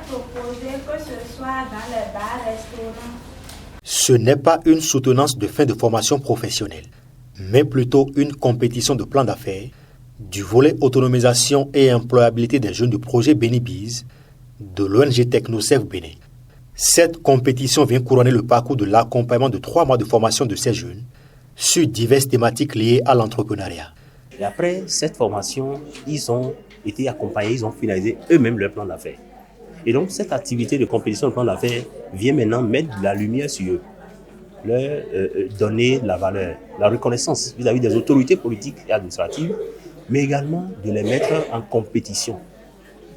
proposé que ce soit dans les bars-restaurants. Ce n'est pas une soutenance de fin de formation professionnelle, mais plutôt une compétition de plan d'affaires du volet autonomisation et employabilité des jeunes du projet Bénibiz de l'ONG Technocef Bénin. Cette compétition vient couronner le parcours de l'accompagnement de 3 mois de formation de ces jeunes sur diverses thématiques liées à l'entrepreneuriat. Et après cette formation, ils ont été accompagnés, ils ont finalisé eux-mêmes leur plan d'affaires. Et donc cette activité de compétition de plan d'affaires vient maintenant mettre de la lumière sur eux, leur donner la valeur, la reconnaissance vis-à-vis des autorités politiques et administratives, mais également de les mettre en compétition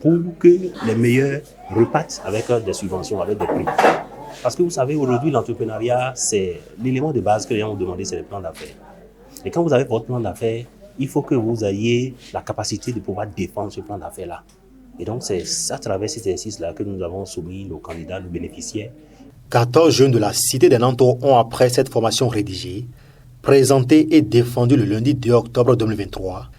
pour que les meilleurs repartent avec des subventions, avec des prix. Parce que vous savez, aujourd'hui, l'entrepreneuriat, c'est l'élément de base que les gens ont demandé, c'est le plan d'affaires. Et quand vous avez votre plan d'affaires, il faut que vous ayez la capacité de pouvoir défendre ce plan d'affaires-là. Et donc, c'est à travers cet exercice-là que nous avons soumis nos candidats, nos bénéficiaires. 14 jeunes de la Cité des Nantos ont, après cette formation rédigée, présenté et défendu le lundi 2 octobre 2023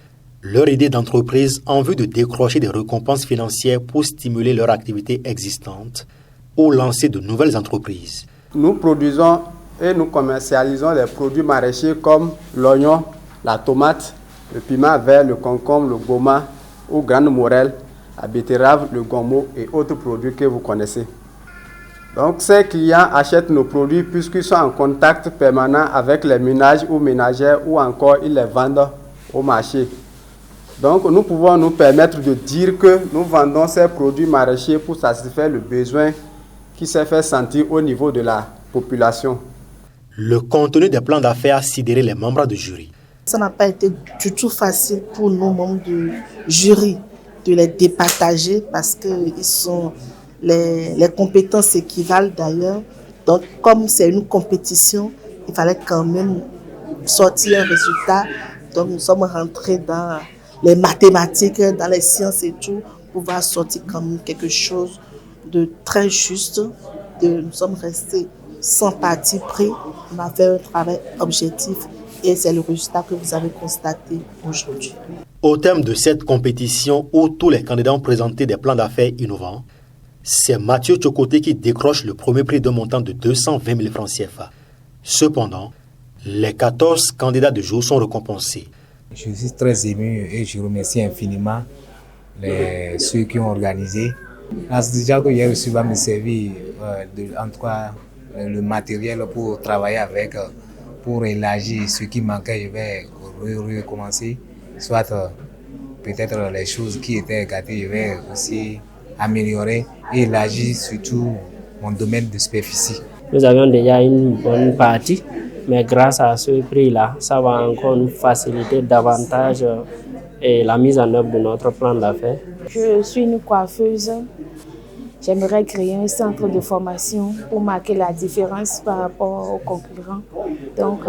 leur idée d'entreprise en vue de décrocher des récompenses financières pour stimuler leur activité existante ou lancer de nouvelles entreprises. Nous produisons et nous commercialisons les produits maraîchers comme l'oignon, la tomate, le piment vert, le concombre, le goma ou grande morelle, la betterave, le gommo et autres produits que vous connaissez. Donc ces clients achètent nos produits puisqu'ils sont en contact permanent avec les ménages ou ménagères ou encore ils les vendent au marché. Donc nous pouvons nous permettre de dire que nous vendons ces produits maraîchers pour satisfaire le besoin qui s'est fait sentir au niveau de la population. Le contenu des plans d'affaires a sidéré les membres du jury. Ça n'a pas été du tout facile pour nos membres du jury de les départager parce que les compétences équivalent d'ailleurs. Donc comme c'est une compétition, il fallait quand même sortir un résultat. Donc nous sommes rentrés dans les mathématiques, dans les sciences et tout, pour pouvoir sortir quand même quelque chose de très juste. Nous sommes restés sans parti pris. On a fait un travail objectif et c'est le résultat que vous avez constaté aujourd'hui. Au thème de cette compétition où tous les candidats ont présenté des plans d'affaires innovants, c'est Mathieu Tchokoté qui décroche le premier prix d'un montant de 220 000 francs CFA. Cependant, les 14 candidats de jour sont récompensés. Je suis très ému et je remercie infiniment ceux qui ont organisé. Déjà que j'ai reçu va me servir en tout cas le matériel pour travailler avec, pour élargir ce qui manquait. Je vais recommencer, soit peut-être les choses qui étaient gâtées, je vais aussi améliorer et élargir surtout mon domaine de superficie. Nous avions déjà une bonne partie, mais grâce à ce prix-là, ça va encore nous faciliter davantage la mise en œuvre de notre plan d'affaires. Je suis une coiffeuse. J'aimerais créer un centre de formation pour marquer la différence par rapport aux concurrents. Donc,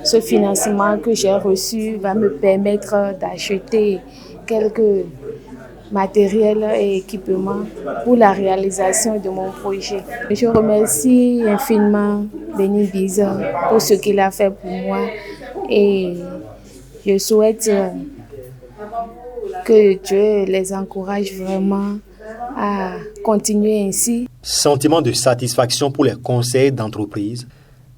ce financement que j'ai reçu va me permettre d'acheter quelques matériels et équipements pour la réalisation de mon projet. Je remercie infiniment Bénibiz pour ce qu'il a fait pour moi et je souhaite que Dieu les encourage vraiment à continuer ainsi. Sentiment de satisfaction pour les conseils d'entreprise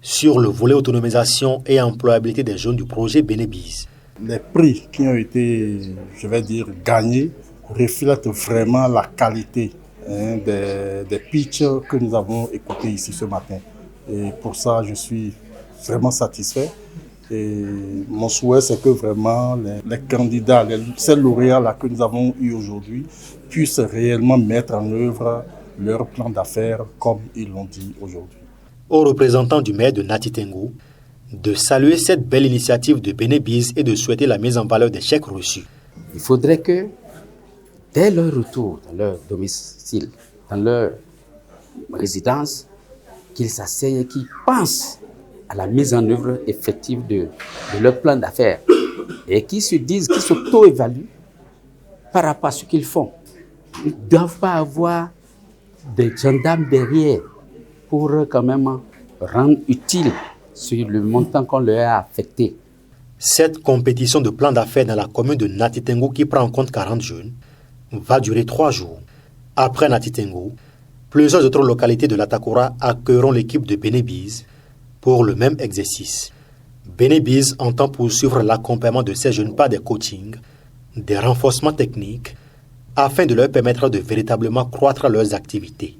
sur le volet autonomisation et employabilité des jeunes du projet Bénibiz. Les prix qui ont été, je vais dire, gagnés reflètent vraiment la qualité des pitchs que nous avons écoutés ici ce matin. Et pour ça, je suis vraiment satisfait. Et mon souhait, c'est que vraiment les candidats, ces lauréats-là que nous avons eus aujourd'hui, puissent réellement mettre en œuvre leur plan d'affaires comme ils l'ont dit aujourd'hui. Aux représentants du maire de Nati Tengu, de saluer cette belle initiative de Bénibiz et de souhaiter la mise en valeur des chèques reçus. Il faudrait que, dès leur retour dans leur domicile, dans leur résidence, qu'ils s'asseyent et qu'ils pensent à la mise en œuvre effective de leur plan d'affaires et qu'ils se disent, qu'ils s'auto-évaluent par rapport à ce qu'ils font. Ils ne doivent pas avoir des gendarmes derrière pour quand même rendre utile sur le montant qu'on leur a affecté. Cette compétition de plan d'affaires dans la commune de Nati Tengu qui prend en compte 40 jeunes va durer 3 jours Après Natitengo, plusieurs autres localités de l'Atakora accueilleront l'équipe de Benebiz pour le même exercice. Benebiz entend poursuivre l'accompagnement de ces jeunes par des coachings, des renforcements techniques, afin de leur permettre de véritablement croître leurs activités.